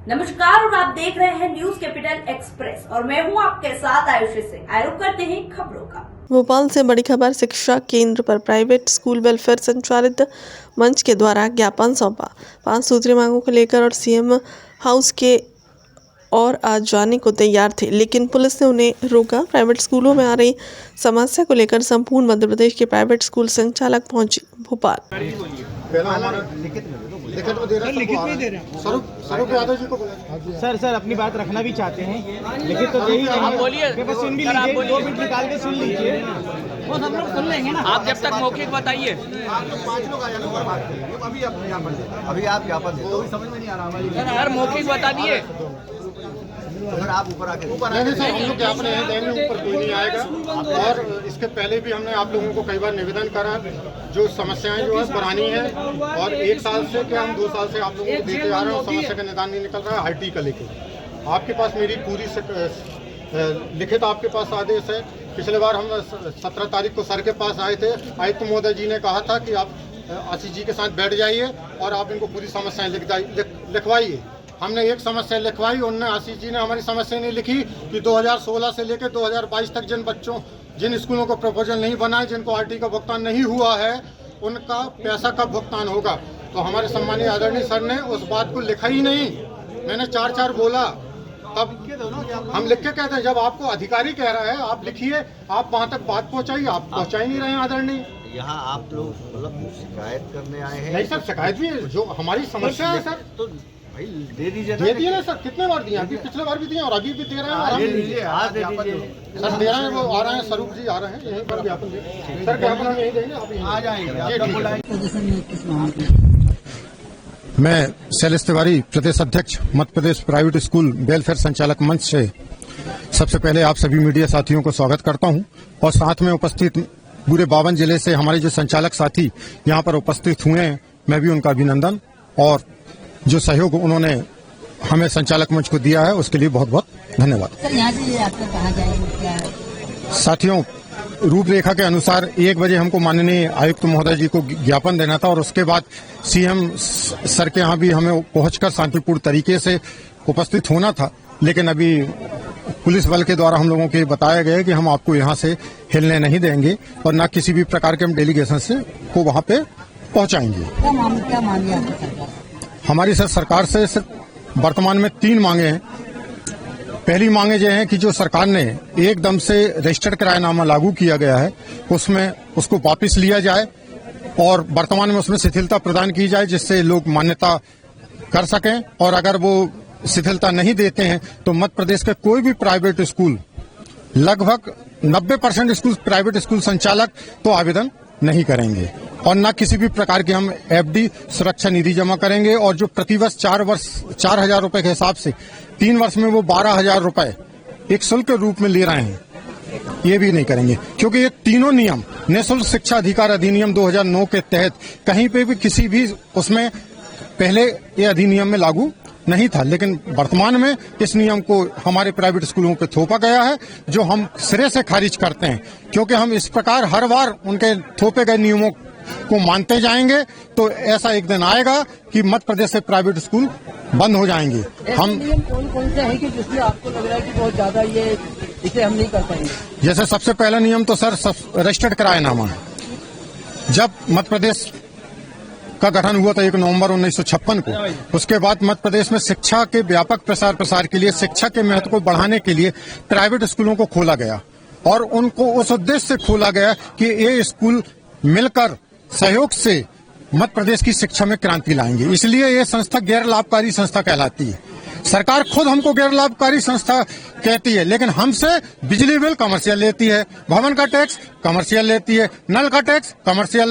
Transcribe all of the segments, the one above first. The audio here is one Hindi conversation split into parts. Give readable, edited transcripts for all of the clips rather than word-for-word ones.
नमस्कार और आप देख रहे हैं न्यूज कैपिटल एक्सप्रेस और मैं हूं आपके साथ आयुषी सिंह। आरोप करते हैं खबरों का। भोपाल से बड़ी खबर। शिक्षा केंद्र पर प्राइवेट स्कूल वेलफेयर संचालित मंच के द्वारा ज्ञापन सौंपा। 5 सूत्रीय मांगों को लेकर और सीएम हाउस के और आज जाने को तैयार थे, लेकिन पुलिस ने उन्हें रोका। प्राइवेट स्कूलों में आ रही समस्या को लेकर संपूर्ण मध्य प्रदेश के प्राइवेट स्कूल संचालक पहुंचे भोपाल। पहला हमारा लिखित में दे रहे हैं। स्वरूप यादव जी को सर अपनी बात रखना भी चाहते हैं, लिखित तो यही आप बोलिए, सुन भी लीजिए, 2 मिनट निकाल के सुन लीजिए, वो सब लोग सुन लेंगे ना। आप जब तक मौखिक बताइए। आप लोग 5 लोग आ जाना और बात करेंगे। अभी आप ज्ञापन दे, तो समझ में नहीं आ रहा। सर मौखिक बता दिए। अगर आप ऊपर आके नहीं सर, हम लोग ज्ञापन है देंगे, ऊपर कोई नहीं आएगा। और इसके पहले भी हमने आप लोगों को कई बार निवेदन करा, जो समस्याएं जो है पुरानी है और 1 साल से क्या हम 2 साल से आप लोगों को देते आ रहे हैं और समस्या का निदान नहीं निकल रहा है। IT का लेके आपके पास मेरी पूरी लिखित आपके पास आदेश है। पिछले बार हम 17 तारीख को सर के पास आए थे। आयुक्त महोदय जी ने कहा था कि आप आशीष जी के साथ बैठ जाइए और आप इनको पूरी समस्याएं लिखवाइए। हमने एक समस्या लिखवाई, उन्होंने आशीष जी ने हमारी समस्या नहीं लिखी कि 2016 से लेकर 2022 तक जिन स्कूलों को प्रपोजल नहीं बना है, जिनको RT का भुगतान नहीं हुआ है, उनका पैसा कब भुगतान होगा। तो हमारे सम्मानीय आदरणीय सर ने उस बात को लिखा ही नहीं। मैंने 4 बोला, तब हम लिख के कहते हैं। जब आपको अधिकारी कह रहा है आप लिखिए, आप वहाँ तक बात पहुँचाइए, आप पहुँचा ही नहीं रहे हैं आदरणीय। यहाँ आप लोग मतलब शिकायत करने आए हैं? नहीं सर, शिकायत भी है, जो हमारी समस्या है सर, तो भाई दे दीजिए। दे दिए ना सर, कितने बार दिए? अभी पिछले बार भी दिए और अभी भी दे रहे हैं। आज दे दीजिए। सर दे रहे हैं, वो आ रहे हैं, स्वरूप जी आ रहे हैं, यहीं पर ज्ञापन देंगे। सर ज्ञापन हम यहीं देंगे, आप आ जाएंगे। मैं शैलेश तिवारी, प्रदेश अध्यक्ष Madhya Pradesh private school welfare संचालक मंच से सबसे पहले आप सभी मीडिया साथियों को स्वागत करता हूं और साथ में उपस्थित पूरे 52 जिले से हमारे जो संचालक साथी यहाँ पर उपस्थित हुए हैं, मैं भी उनका अभिनंदन और जो सहयोग उन्होंने हमें संचालक मंच को दिया है उसके लिए बहुत बहुत धन्यवाद। सर यहाँ से आपको कहाँ जाएंगे क्या है? साथियों, रूपरेखा के अनुसार 1 बजे हमको माननीय आयुक्त महोदय जी को ज्ञापन देना था और उसके बाद सीएम सर के यहाँ भी हमें पहुंचकर शांतिपूर्ण तरीके से उपस्थित होना था, लेकिन अभी पुलिस बल के द्वारा हम लोगों को बताया गया कि हम आपको यहाँ से हिलने नहीं देंगे और न किसी भी प्रकार के हम डेलीगेशन से को वहाँ पे पहुँचाएंगे। क्या मांगे आपकी सरकार? हमारी सरकार से सिर्फ वर्तमान में 3 मांगे हैं। पहली मांगे ये हैं कि जो सरकार ने एकदम से रजिस्टर्ड किरायानामा लागू किया गया है, उसमें उसको वापस लिया जाए और वर्तमान में उसमें शिथिलता प्रदान की जाए, जिससे लोग मान्यता कर सकें। और अगर वो शिथिलता नहीं देते हैं तो मध्य प्रदेश के कोई भी प्राइवेट स्कूल, लगभग 90% स्कूल प्राइवेट स्कूल संचालक तो आवेदन नहीं करेंगे और न किसी भी प्रकार की हम FD सुरक्षा निधि जमा करेंगे। और जो प्रतिवर्ष 4,000 रुपए के हिसाब से 3 वर्ष में वो 12,000 रुपए एक शुल्क के रूप में ले रहे हैं, ये भी नहीं करेंगे, क्योंकि ये तीनों नियम निःशुल्क शिक्षा अधिकार अधिनियम 2009 के तहत कहीं पे भी किसी भी उसमें पहले ये अधिनियम में लागू नहीं था, लेकिन वर्तमान में इस नियम को हमारे प्राइवेट स्कूलों पे थोपा गया है, जो हम सिरे से खारिज करते हैं। क्योंकि हम इस प्रकार हर बार उनके थोपे गए नियमों को मानते जाएंगे तो ऐसा एक दिन आएगा कि मध्य प्रदेश से प्राइवेट स्कूल बंद हो जाएंगे। हम नियम कौन से हैं कि जिसमें आपको लग रहा है कि बहुत ज्यादा इसे हम नहीं कर पाएंगे? जैसे सबसे पहला नियम तो सर रजिस्टर्ड किरायानामा है। जब मध्य प्रदेश का गठन हुआ था 1 नवंबर 1956 को, उसके बाद मध्य प्रदेश में शिक्षा के व्यापक प्रसार के लिए, शिक्षा के महत्व को बढ़ाने के लिए प्राइवेट स्कूलों को खोला गया और उनको उस उद्देश्य से खोला गया कि ये स्कूल मिलकर सहयोग से मध्य प्रदेश की शिक्षा में क्रांति लाएंगे। इसलिए ये संस्था गैर लाभकारी संस्था कहलाती है। सरकार खुद हमको गैर लाभकारी संस्था कहती है, लेकिन हमसे बिजली बिल कमर्शियल लेती है, भवन का टैक्स कमर्शियल लेती है, नल का टैक्स कमर्शियल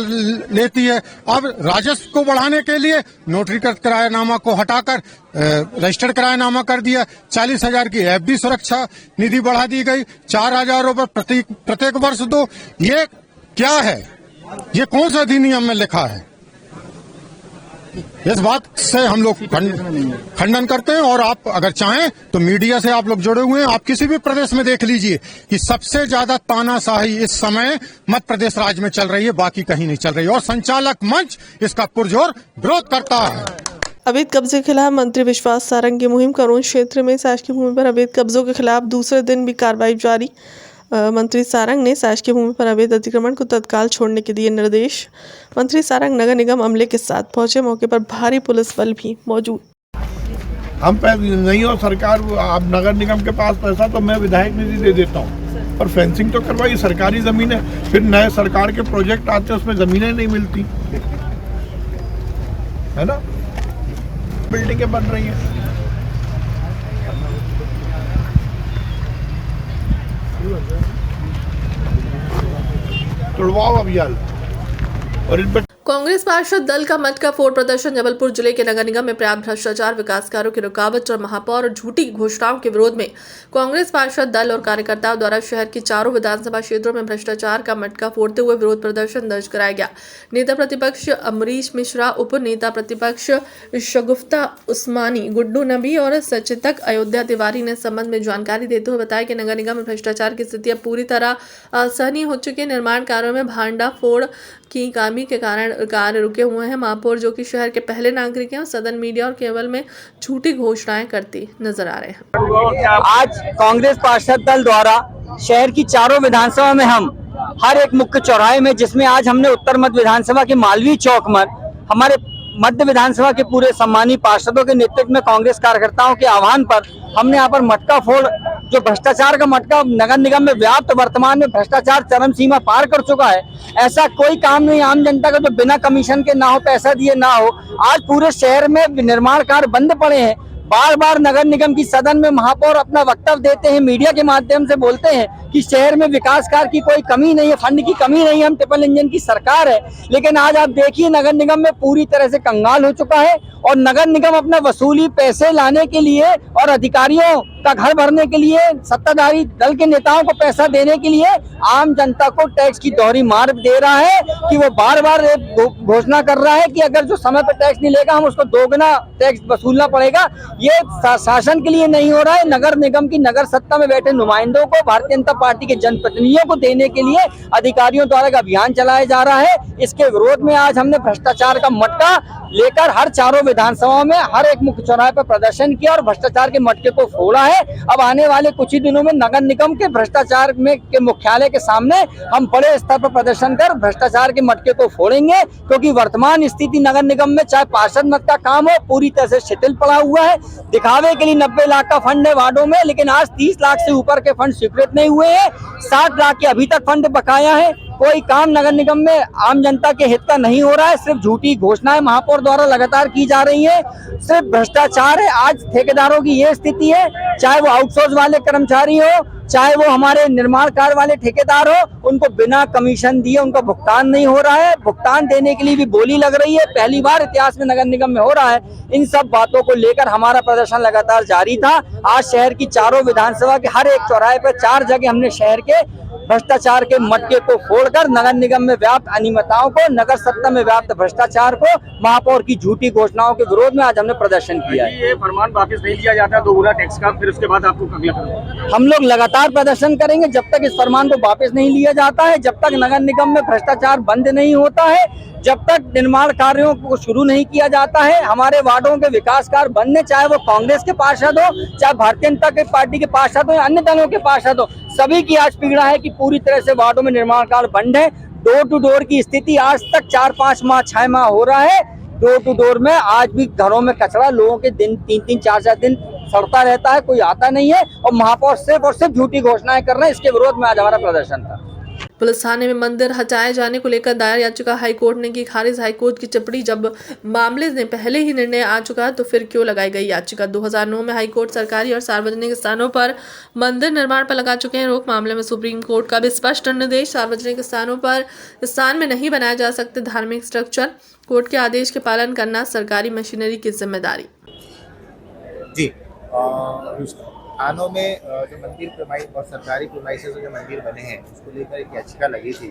लेती है। अब राजस्व को बढ़ाने के लिए नोटरीकृत किरायानामा को हटाकर रजिस्टर्ड किरायानामा कर दिया। 40,000 की FD सुरक्षा निधि बढ़ा दी गई, 4,000 रुपए प्रत्येक वर्ष दो। ये क्या है? ये कौन सा अधिनियम में लिखा है? इस बात से हम लोग खंडन करते हैं। और आप अगर चाहें तो मीडिया से आप लोग जुड़े हुए हैं, आप किसी भी प्रदेश में देख लीजिए कि सबसे ज्यादा तानाशाही इस समय मध्य प्रदेश राज्य में चल रही है, बाकी कहीं नहीं चल रही है। और संचालक मंच इसका पुरजोर विरोध करता है। अवैध कब्जे के खिलाफ मंत्री विश्वास सारंग की मुहिम करोंज क्षेत्र में शासकीय भूमि पर अवैध कब्जों के खिलाफ दूसरे दिन भी कार्रवाई जारी। मंत्री सारंग ने शासकीय भूमि पर अवैध अतिक्रमण को तत्काल छोड़ने के दिए निर्देश। मंत्री सारंग नगर निगम अमले के साथ पहुंचे, मौके पर भारी पुलिस बल भी मौजूद। हम नहीं हो सरकार, आप नगर निगम के पास पैसा तो मैं विधायक निधि दे देता हूँ, पर फेंसिंग तो करवाइए, सरकारी जमीन है। फिर नए सरकार के प्रोजेक्ट आते हैं उसमें जमीनें नहीं मिलती है ना, बिल्डिंगें बन रही हैं। तुड़वाओ अभियान और इन पर कांग्रेस पार्षद दल का मटका फोड़ प्रदर्शन। जबलपुर जिले के नगर निगम में पर्याप्त भ्रष्टाचार, विकास कार्यों की रुकावट और महापौर और झूठी घोषणाओं के विरोध में कांग्रेस पार्षद दल और कार्यकर्ताओं द्वारा शहर की चारों विधानसभा क्षेत्रों में भ्रष्टाचार का मटका फोड़ते हुए विरोध प्रदर्शन दर्ज कराया गया। नेता प्रतिपक्ष अमरीश मिश्रा, उप नेता प्रतिपक्ष शगुफ्ता उस्मानी, गुड्डू नबी और सचेतक अयोध्या तिवारी ने संबंध में जानकारी देते हुए बताया कि नगर निगम में भ्रष्टाचार की स्थिति अब पूरी तरह असहनीय हो चुकी है। निर्माण कार्यों में भांडा फोड़ की कमी के कारण कार्य रुके हुए हैं। महापौर, जो कि शहर के पहले नागरिक हैं, सदन, मीडिया और केवल में झूठी घोषणाएं करती नजर आ रहे हैं। आज कांग्रेस पार्षद दल द्वारा शहर की चारों विधानसभा में हम हर एक मुख्य चौराहे में, जिसमें आज हमने उत्तर मध्य विधानसभा के मालवीय चौक में हमारे मध्य विधानसभा के पूरे सम्मानित पार्षदों के नेतृत्व में कांग्रेस कार्यकर्ताओं के आह्वान पर हमने यहाँ पर मटका फोड़, जो भ्रष्टाचार का मटका नगर निगम में व्याप्त, वर्तमान में भ्रष्टाचार चरम सीमा पार कर चुका है। ऐसा कोई काम नहीं आम जनता का जो बिना कमीशन के ना हो, पैसा दिए ना हो। आज पूरे शहर में निर्माण कार्य बंद पड़े हैं। बार बार नगर निगम की सदन में महापौर अपना वक्तव्य देते हैं, मीडिया के माध्यम से बोलते हैं कि शहर में विकास कार्य की कोई कमी नहीं है, फंड की कमी नहीं है, हम ट्रिपल इंजन की सरकार है। लेकिन आज आप देखिए नगर निगम में पूरी तरह से कंगाल हो चुका है और नगर निगम अपना वसूली पैसे लाने के लिए और अधिकारियों का घर भरने के लिए, सत्ताधारी दल के नेताओं को पैसा देने के लिए आम जनता को टैक्स की दोहरी मार दे रहा है कि वो बार बार घोषणा कर रहा है कि अगर जो समय पर टैक्स नहीं लेगा हम उसको दोगुना टैक्स वसूलना पड़ेगा। ये शासन के लिए नहीं हो रहा है, नगर निगम की नगर सत्ता में बैठे नुमाइंदों को, भारतीय जनता पार्टी के जनप्रतिनिधियों को देने के लिए अधिकारियों द्वारा एक अभियान चलाया जा रहा है। इसके विरोध में आज हमने भ्रष्टाचार का मटका लेकर हर चारों विधानसभाओं में हर एक मुख्य चौराहे पर प्रदर्शन किया और भ्रष्टाचार के मटके को फोड़ा है। अब आने वाले कुछ ही दिनों में नगर निगम के भ्रष्टाचार में के मुख्यालय के सामने हम बड़े स्तर पर प्रदर्शन कर भ्रष्टाचार के मटके को फोड़ेंगे, क्योंकि वर्तमान स्थिति नगर निगम में चाहे पार्षद मत का काम हो, पूरी तरह से शिथिल पड़ा हुआ है। दिखावे के लिए 90 लाख का फंड है वार्डों में, लेकिन आज 30 लाख से ऊपर के फंड स्वीकृत नहीं हुए हैं। 60 लाख के अभी तक फंड बकाया है। कोई काम नगर निगम में आम जनता के हित का नहीं हो रहा है, सिर्फ झूठी घोषणाएं महापौर द्वारा लगातार की जा रही है, सिर्फ भ्रष्टाचार है। आज ठेकेदारों की ये स्थिति है, चाहे वो आउटसोर्स वाले कर्मचारी हो, चाहे वो हमारे निर्माण कार्य वाले ठेकेदार हो, उनको बिना कमीशन दिए उनका भुगतान नहीं हो रहा है। भुगतान देने के लिए भी बोली लग रही है, पहली बार इतिहास में नगर निगम में हो रहा है। इन सब बातों को लेकर हमारा प्रदर्शन लगातार जारी था। आज शहर की चारों विधानसभा के हर एक चौराहे पर 4 जगह हमने शहर के भ्रष्टाचार के मटके को फोड़कर नगर निगम में व्याप्त अनियमितताओं को, नगर सत्ता में व्याप्त भ्रष्टाचार को, महापौर की झूठी घोषणाओं के विरोध में आज हमने प्रदर्शन किया है। ये फरमान वापस नहीं लिया जाता दोगुना टैक्स का, फिर उसके बाद आपको अगला करेंगे। हम लोग लगातार प्रदर्शन करेंगे जब तक इस फरमान को वापस नहीं लिया जाता है, जब तक नगर निगम में भ्रष्टाचार बंद नहीं होता है, जब तक निर्माण कार्यों को शुरू नहीं किया जाता है। हमारे वार्डों के विकास कार्य बनने, चाहे वो कांग्रेस के पार्षद हो, चाहे भारतीय जनता पार्टी के पार्षद हो या अन्य दलों के पार्षद हो, सभी की आज पीड़ा है कि पूरी तरह से वार्डों में निर्माण कार्य बंद है। डोर टू डोर की स्थिति आज तक 4-5 माह 6 माह हो रहा है। डोर टू डोर में आज भी घरों में कचरा लोगों के दिन 3-3 4-4 दिन सड़ता रहता है, कोई आता नहीं है और महापौर सिर्फ और सिर्फ झूठी घोषणाएं कर रहे हैं। इसके विरोध में आज हमारा प्रदर्शन था। पुलिस थाने में मंदिर हटाए जाने को लेकर दायर याचिका हाईकोर्ट ने की खारिज। हाईकोर्ट की टिप्पणी, जब मामले में पहले ही निर्णय आ चुका तो फिर क्यों लगाई गई याचिका। 2009 में हाईकोर्ट सरकारी और सार्वजनिक स्थानों पर मंदिर निर्माण पर लगा चुके हैं रोक। मामले में सुप्रीम कोर्ट का भी स्पष्ट निर्देश, सार्वजनिक स्थानों पर स्थान में नहीं बनाए जा सकते धार्मिक स्ट्रक्चर। कोर्ट के आदेश के पालन करना सरकारी मशीनरी की जिम्मेदारी। जी, थानों में जो मंदिर प्रेमाइस और सरकारी प्रेमाइसेस जो मंदिर बने हैं उसको लेकर एक याचिका लगी थी,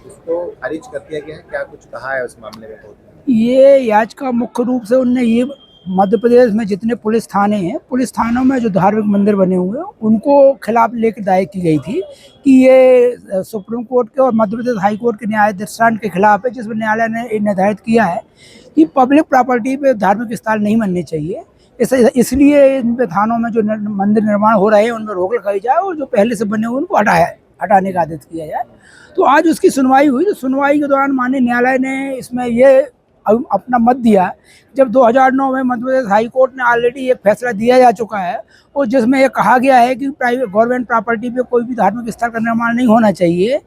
उसको खारिज कर दिया गया है। क्या कुछ कहा है उस मामले में कोर्ट ने? ये याचिका मुख्य रूप से उनने ये मध्य प्रदेश में जितने पुलिस थाने हैं, पुलिस थानों में जो धार्मिक मंदिर बने हुए हैं उनको खिलाफ लेकर दायर की गई थी कि ये सुप्रीम कोर्ट के और मध्य प्रदेश हाई कोर्ट के न्याय दृष्टांत के खिलाफ है, जिसमें न्यायालय ने निर्धारित किया है कि पब्लिक प्रॉपर्टी पे धार्मिक स्थल नहीं बनने चाहिए। इसलिए इन पे थानों में जो मंदिर निर्माण हो रहे हैं उनमें रोक लगाई जाए और जो पहले से बने हुए उनको हटाने का आदेश किया जाए। तो आज उसकी सुनवाई हुई, तो सुनवाई के दौरान माननीय न्यायालय ने इसमें ये अपना मत दिया। जब 2009 में मध्य प्रदेश हाई कोर्ट ने ऑलरेडी एक फैसला दिया जा चुका है और जिसमें ये कहा गया है कि प्राइवेट गवर्नमेंट प्रॉपर्टी पे कोई भी धार्मिक स्थल का निर्माण नहीं होना चाहिए,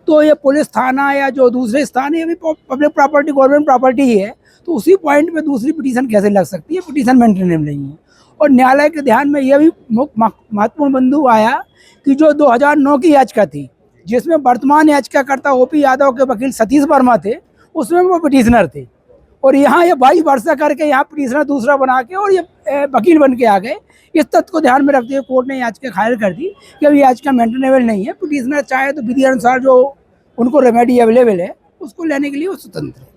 तो ये पुलिस थाना या जो दूसरे स्थान ये भी पब्लिक प्रॉपर्टी गवर्नमेंट प्रॉपर्टी ही है, तो उसी पॉइंट पे दूसरी पिटीशन कैसे लग सकती है? पिटीशन मेंटेनेबल नहीं है। और न्यायालय के ध्यान में यह भी महत्वपूर्ण बिंदु आया कि जो 2009 की याचिका थी, जिसमें वर्तमान याचिकाकर्ता ओपी यादव के वकील सतीश वर्मा थे, उसमें वो पिटीशनर थे और यहाँ ये 22 वर्ष करके यहाँ पिटीशनर दूसरा बना के और ये वकील बन के आ गए। इस तथ्य को ध्यान में रखते हुए कोर्ट ने याचिका खारिज कर दी कि अब याचिका मेंटेनेबल नहीं है। पिटीशनर चाहे तो विधि अनुसार जो उनको रेमेडी अवेलेबल है उसको लेने के लिए वो स्वतंत्र है।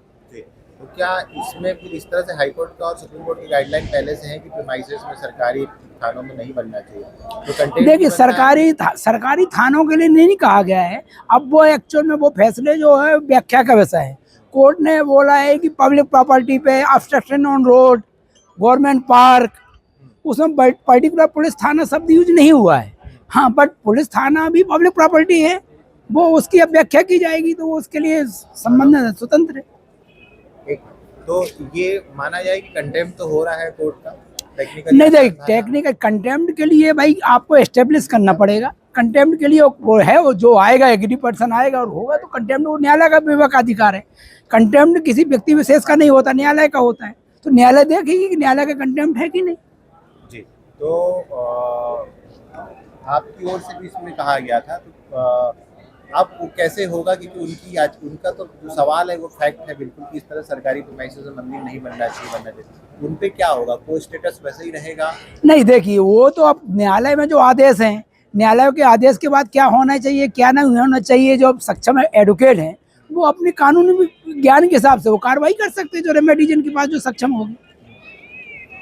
तो क्या इसमें फिर इस तरह से हाई कोर्ट का और सुप्रीम कोर्ट की गाइडलाइन पहले से है कि प्रीमाइसेस में सरकारी थानों में नहीं बनना चाहिए? तो कंटेंट देखिए, सरकारी थानों के लिए नहीं कहा गया है। अब वो एक्चुअल में वो फैसले जो है व्याख्या का विषय है। कोर्ट ने बोला है कि पब्लिक प्रॉपर्टी पे obstruction on road, government park, उसमें पर्टिकुलर पुलिस थाना शब्द यूज नहीं हुआ है। हाँ, बट पुलिस थाना भी पब्लिक प्रॉपर्टी है, वो उसकी अब व्याख्या की जाएगी, तो वो उसके लिए संबंध स्वतंत्र है। तो ये माना जाए कि कंटेम्प्ट तो हो रहा है कोर्ट का नहीं। देखिए, टेक्निकल कंटेम्प्ट के लिए भाई आपको एस्टेब्लिश करना पड़ेगा। कंटेम्प्ट के लिए वो है, वो जो आएगा एग्री पर्सन आएगा और होगा, तो कंटेम्प्ट वो न्यायालय का विवेकाधिकार है। कंटेम्प्ट किसी व्यक्ति विशेष का नहीं होता, न्यायालय का होता है। तो न्यायालय देखेगी कि न्यायालय का कंटेम्प्ट है कि नहीं। जी, तो आपकी ओर से भी इसमें कहा गया था, तो अब वो कैसे होगा? क्योंकि उनका तो जो सवाल है वो फैक्ट है बिल्कुल कि इस तरह सरकारी प्रीमाइसेस में मंदिर नहीं बनना चाहिए, उन पे क्या होगा? कोई स्टेटस वैसे ही रहेगा? नहीं, देखिए, वो तो अब न्यायालय में जो आदेश हैं, न्यायालय के आदेश के बाद क्या होना चाहिए क्या नहीं होना चाहिए, जो सक्षम एडवोकेट हैं वो अपने कानूनी ज्ञान के हिसाब से वो कार्रवाई कर सकते हैं, जो रेमेडी जिनके पास जो सक्षम होगी।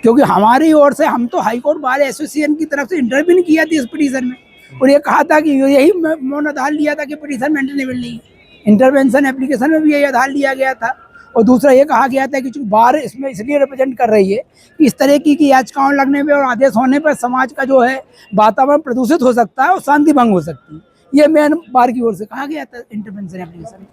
क्योंकि हमारी ओर से हम तो हाई कोर्ट बार एसोसिएशन की तरफ से इंटरव्यू किया थी इस पिटीशन में और ये कहा था कि यही मौन आधार लिया था कि पिटीशन मेंटेनेबल नहीं है। इंटरवेंशन एप्लीकेशन में भी यही आधार लिया गया था और दूसरा ये कहा गया था कि चूंकि बार इसमें इसलिए रिप्रेजेंट कर रही है कि इस तरह की याचिकाओं लगने पर और आदेश होने पर समाज का जो है वातावरण प्रदूषित हो सकता है और शांति भंग हो सकती है। ये मेन बार की ओर से कहा गया था इंटरवेंशन एप्लीकेशन।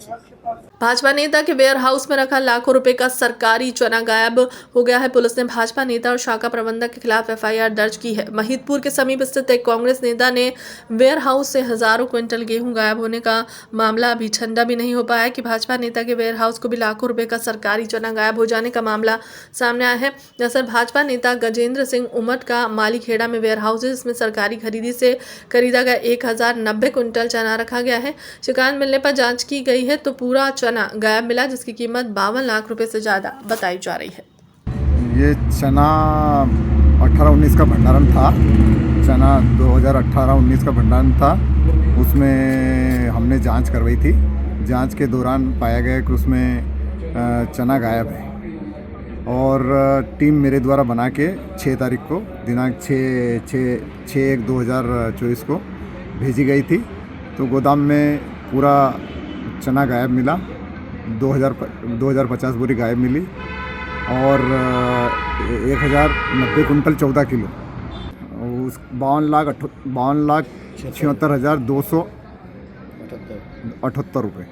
भाजपा नेता के वेयर हाउस में रखा लाखों रुपए का सरकारी चना गायब हो गया है। पुलिस ने भाजपा नेता और शाखा प्रबंधक के खिलाफ एफआईआर दर्ज की है। महिदपुर के समीप स्थित एक कांग्रेस नेता ने वेयर हाउस से हजारों क्विंटल गेहूं गायब होने का मामला अभी ठंडा भी नहीं हो पाया है कि भाजपा नेता के वेयर हाउस को भी लाखों रुपए का सरकारी चना गायब हो जाने का मामला सामने आया है। दरअसल भाजपा नेता गजेंद्र सिंह उमट का मालीखेड़ा में वेयर हाउस है, जिसमें सरकारी खरीदी से खरीदा गया 1090 क्विंटल चना रखा गया है। शिकायत मिलने पर जांच की गई है तो पूरा चना गायब मिला, जिसकी कीमत 52 लाख रुपए से ज्यादा बताई जा रही है। ये चना 18-19 का भंडारण था। चना 2018-19 का भंडारण था। उसमें हमने जांच करवाई थी। जांच के दौरान पाया गया कि उसमें चना गायब है और टीम मेरे द्वारा बना के 6 तारीख को दिनांक 6/1/2024 को भेजी गई थी। तो गोदाम में पूरा चना गायब मिला, 2050 बोरी गायब मिली और 1090 कुंटल 14 किलो, उस 52,76,278 रुपये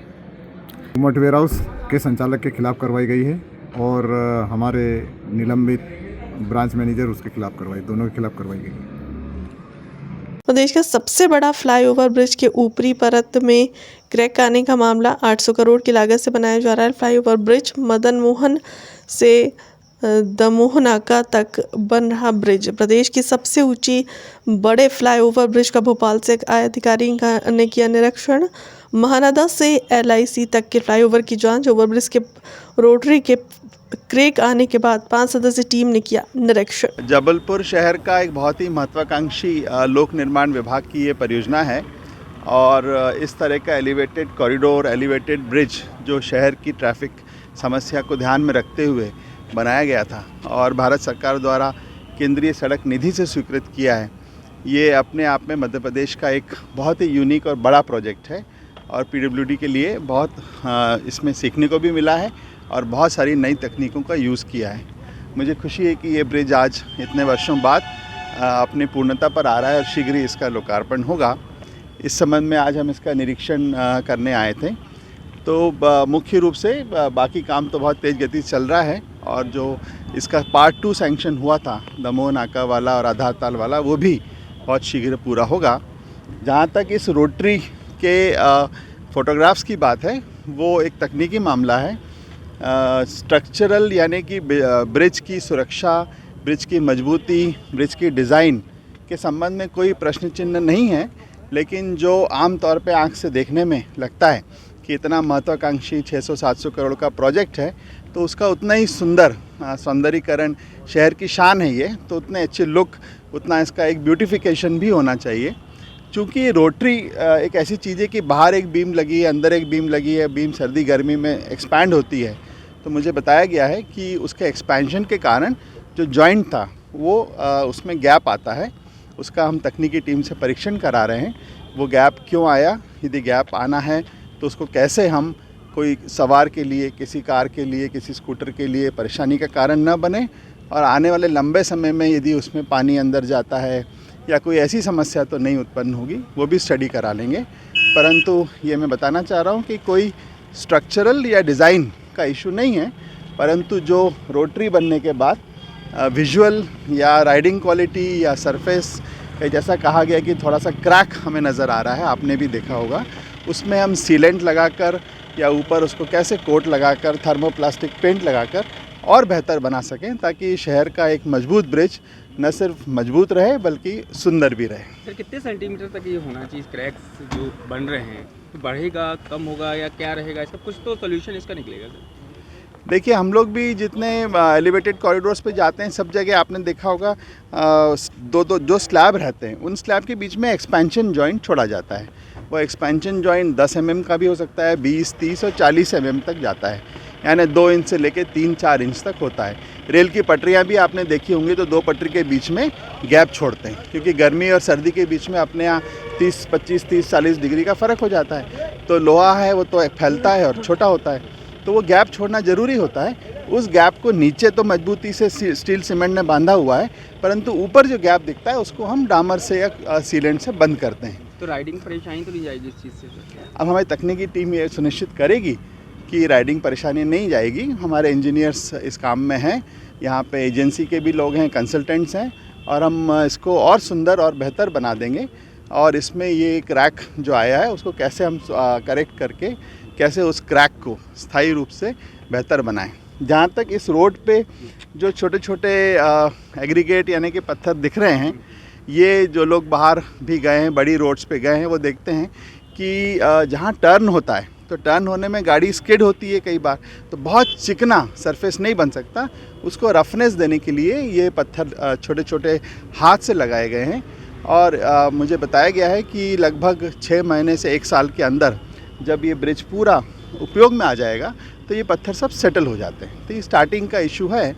उमट वेयर हाउस के संचालक के खिलाफ करवाई गई है और हमारे निलंबित ब्रांच मैनेजर उसके खिलाफ करवाई, दोनों के खिलाफ करवाई गई है। प्रदेश का सबसे बड़ा फ्लाईओवर ब्रिज के ऊपरी परत में क्रैक आने का मामला 800 करोड़ की लागत से बनाया जा रहा है। फ्लाईओवर ब्रिज मदन मोहन से दमोह नाका तक बन रहा ब्रिज प्रदेश की सबसे ऊंची बड़े फ्लाईओवर ब्रिज का भोपाल से आए अधिकारी ने किया निरीक्षण। महानदा से LIC तक के फ्लाईओवर की जांच। ओवरब्रिज के रोटरी के क्रैक आने के बाद 5 सदस्यीय टीम ने किया निरीक्षण। जबलपुर शहर का एक बहुत ही महत्वाकांक्षी लोक निर्माण विभाग की ये परियोजना है और इस तरह का एलिवेटेड कॉरिडोर, एलिवेटेड ब्रिज जो शहर की ट्रैफिक समस्या को ध्यान में रखते हुए बनाया गया था और भारत सरकार द्वारा केंद्रीय सड़क निधि से स्वीकृत किया है, ये अपने आप में मध्य प्रदेश का एक बहुत ही यूनिक और बड़ा प्रोजेक्ट है और पीडब्ल्यूडी के लिए बहुत इसमें सीखने को भी मिला है और बहुत सारी नई तकनीकों का यूज़ किया है। मुझे खुशी है कि ये ब्रिज आज इतने वर्षों बाद अपनी पूर्णता पर आ रहा है और शीघ्र ही इसका लोकार्पण होगा। इस संबंध में आज हम इसका निरीक्षण करने आए थे। तो मुख्य रूप से बाकी काम तो बहुत तेज़ गति से चल रहा है और जो इसका पार्ट 2 सैंक्शन हुआ था दमोह नाका वाला और आधार ताल वाला, वो भी बहुत शीघ्र पूरा होगा। जहाँ तक इस रोटरी के फ़ोटोग्राफ्स की बात है, वो एक तकनीकी मामला है। स्ट्रक्चरल यानी कि ब्रिज की सुरक्षा, ब्रिज की मजबूती, ब्रिज की डिज़ाइन के संबंध में कोई प्रश्न चिन्ह नहीं है, लेकिन जो आम तौर पे आंख से देखने में लगता है कि इतना महत्वाकांक्षी 600-700 करोड़ का प्रोजेक्ट है, तो उसका उतना ही सुंदर सौंदर्यीकरण, शहर की शान है ये, तो उतने अच्छे लुक, उतना इसका एक ब्यूटिफिकेशन भी होना चाहिए। चूँकि रोटरी एक ऐसी चीज़ है कि बाहर एक बीम लगी है, अंदर एक बीम लगी है, बीम सर्दी गर्मी में एक्सपैंड होती है, तो मुझे बताया गया है कि उसके एक्सपेंशन के कारण जो जॉइंट था वो उसमें गैप आता है। उसका हम तकनीकी टीम से परीक्षण करा रहे हैं, वो गैप क्यों आया, यदि गैप आना है तो उसको कैसे हम कोई सवार के लिए, किसी कार के लिए, किसी स्कूटर के लिए परेशानी का कारण न बने और आने वाले लंबे समय में यदि उसमें पानी अंदर जाता है या कोई ऐसी समस्या तो नहीं उत्पन्न होगी, वो भी स्टडी करा लेंगे। परंतु ये मैं बताना चाह रहा हूँ कि कोई स्ट्रक्चरल या डिज़ाइन का इशू नहीं है, परंतु जो रोटरी बनने के बाद विजुअल या राइडिंग क्वालिटी या सरफेस, जैसा कहा गया कि थोड़ा सा क्रैक हमें नज़र आ रहा है, आपने भी देखा होगा, उसमें हम सीलेंट लगाकर या ऊपर उसको कैसे कोट लगाकर, थर्मोप्लास्टिक पेंट लगाकर और बेहतर बना सकें, ताकि शहर का एक मजबूत ब्रिज न सिर्फ मजबूत रहे बल्कि सुंदर भी रहे। सर कितने सेंटीमीटर तक ये होना चाहिए, क्रैक्स जो बन रहे हैं, तो बढ़ेगा, कम होगा या क्या रहेगा, इसका कुछ तो सोल्यूशन इसका निकलेगा सर? देखिए, हम लोग भी जितने एलिवेटेड कॉरिडोर्स पे जाते हैं, सब जगह आपने देखा होगा दो जो स्लैब रहते हैं, उन स्लैब के बीच में एक्सपेंशन जॉइंट छोड़ा जाता है। वो एक्सपेंशन जॉइंट 10 mm का भी हो सकता है, 20, 30 और 40 mm तक जाता है, यानी 2 इंच से लेकर 3-4 इंच तक होता है। रेल की पटरियाँ भी आपने देखी होंगी, तो 2 पटरी के बीच में गैप छोड़ते हैं, क्योंकि गर्मी और सर्दी के बीच में अपने यहाँ 30-40 डिग्री का फ़र्क हो जाता है। तो लोहा है वो तो फैलता है और छोटा होता है, तो वो गैप छोड़ना ज़रूरी होता है। उस गैप को नीचे तो मजबूती से स्टील सीमेंट ने बांधा हुआ है, परंतु ऊपर जो गैप दिखता है उसको हम डामर से या सीलेंट से बंद करते हैं। तो राइडिंग परेशानी तो नहीं जाएगी इस चीज़ से? अब हमारी तकनीकी टीम ये सुनिश्चित करेगी कि राइडिंग परेशानी नहीं जाएगी। हमारे इंजीनियर्स इस काम में हैं, यहाँ पे एजेंसी के भी लोग हैं, कंसल्टेंट्स हैं, और हम इसको और सुंदर और बेहतर बना देंगे। और इसमें ये क्रैक जो आया है उसको कैसे हम करेक्ट करके कैसे उस क्रैक को स्थायी रूप से बेहतर बनाएं। जहाँ तक इस रोड पे जो छोटे छोटे एग्रीगेट यानी कि पत्थर दिख रहे हैं, ये जो लोग बाहर भी गए हैं, बड़ी रोड्स पे गए हैं, वो देखते हैं कि जहाँ टर्न होता है तो टर्न होने में गाड़ी स्किड होती है कई बार, तो बहुत चिकना सरफेस नहीं बन सकता, उसको रफनेस देने के लिए ये पत्थर छोटे छोटे हाथ से लगाए गए हैं। और मुझे बताया गया है कि लगभग 6 महीने से 1 साल के अंदर जब ये ब्रिज पूरा उपयोग में आ जाएगा तो ये पत्थर सब सेटल हो जाते हैं। तो ये स्टार्टिंग का इशू है,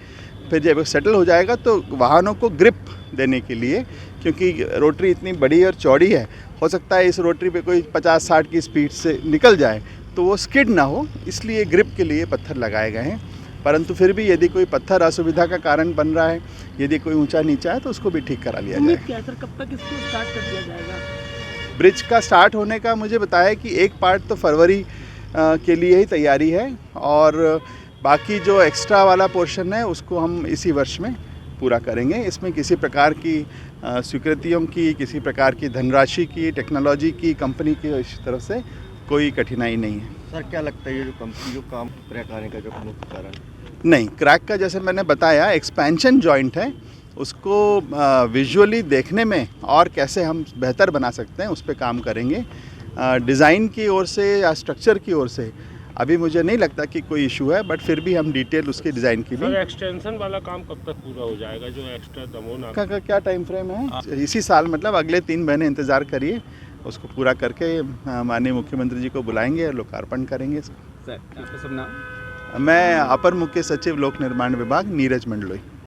फिर जब सेटल हो जाएगा तो वाहनों को ग्रिप देने के लिए, क्योंकि रोटरी इतनी बड़ी और चौड़ी है, हो सकता है इस रोटरी पे कोई 50-60 की स्पीड से निकल जाए तो वो स्किड ना हो, इसलिए ग्रिप के लिए पत्थर लगाए गए हैं। परंतु फिर भी यदि कोई पत्थर असुविधा का कारण बन रहा है, यदि कोई ऊंचा नीचा है, तो उसको भी ठीक करा लिया जाएगा। सर कब तक इसको स्टार्ट कर दिया जाएगा? ब्रिज का स्टार्ट होने का मुझे बताया कि एक पार्ट तो फरवरी के लिए ही तैयारी है, और बाकी जो एक्स्ट्रा वाला पोर्शन है उसको हम इसी वर्ष में पूरा करेंगे। इसमें किसी प्रकार की स्वीकृतियों की, किसी प्रकार की धनराशि की, टेक्नोलॉजी की, कंपनी की इस तरफ से कोई कठिनाई नहीं है। सर क्या लगता है ये जो कंपनी जो काम क्रैक आने का जो मुख्य कारण? नहीं, क्रैक का जैसे मैंने बताया एक्सपेंशन जॉइंट है, उसको विजुअली देखने में और कैसे हम बेहतर बना सकते हैं उस पर काम करेंगे। डिज़ाइन की ओर से या स्ट्रक्चर की ओर से अभी मुझे नहीं लगता कि कोई इशू है, बट फिर भी हम डिटेल उसकी डिज़ाइन की भी। एक्सटेंशन वाला काम कब तक पूरा हो जाएगा, जो एक्स्ट्रा दमोह नाका का क्या टाइम फ्रेम है? इसी साल, मतलब अगले 3 महीने इंतज़ार करिए, उसको पूरा करके माननीय मुख्यमंत्री जी को बुलाएंगे और लोकार्पण करेंगे इसका। सर आपका सब नाम? मैं अपर मुख्य सचिव लोक निर्माण विभाग नीरज मंडलोई।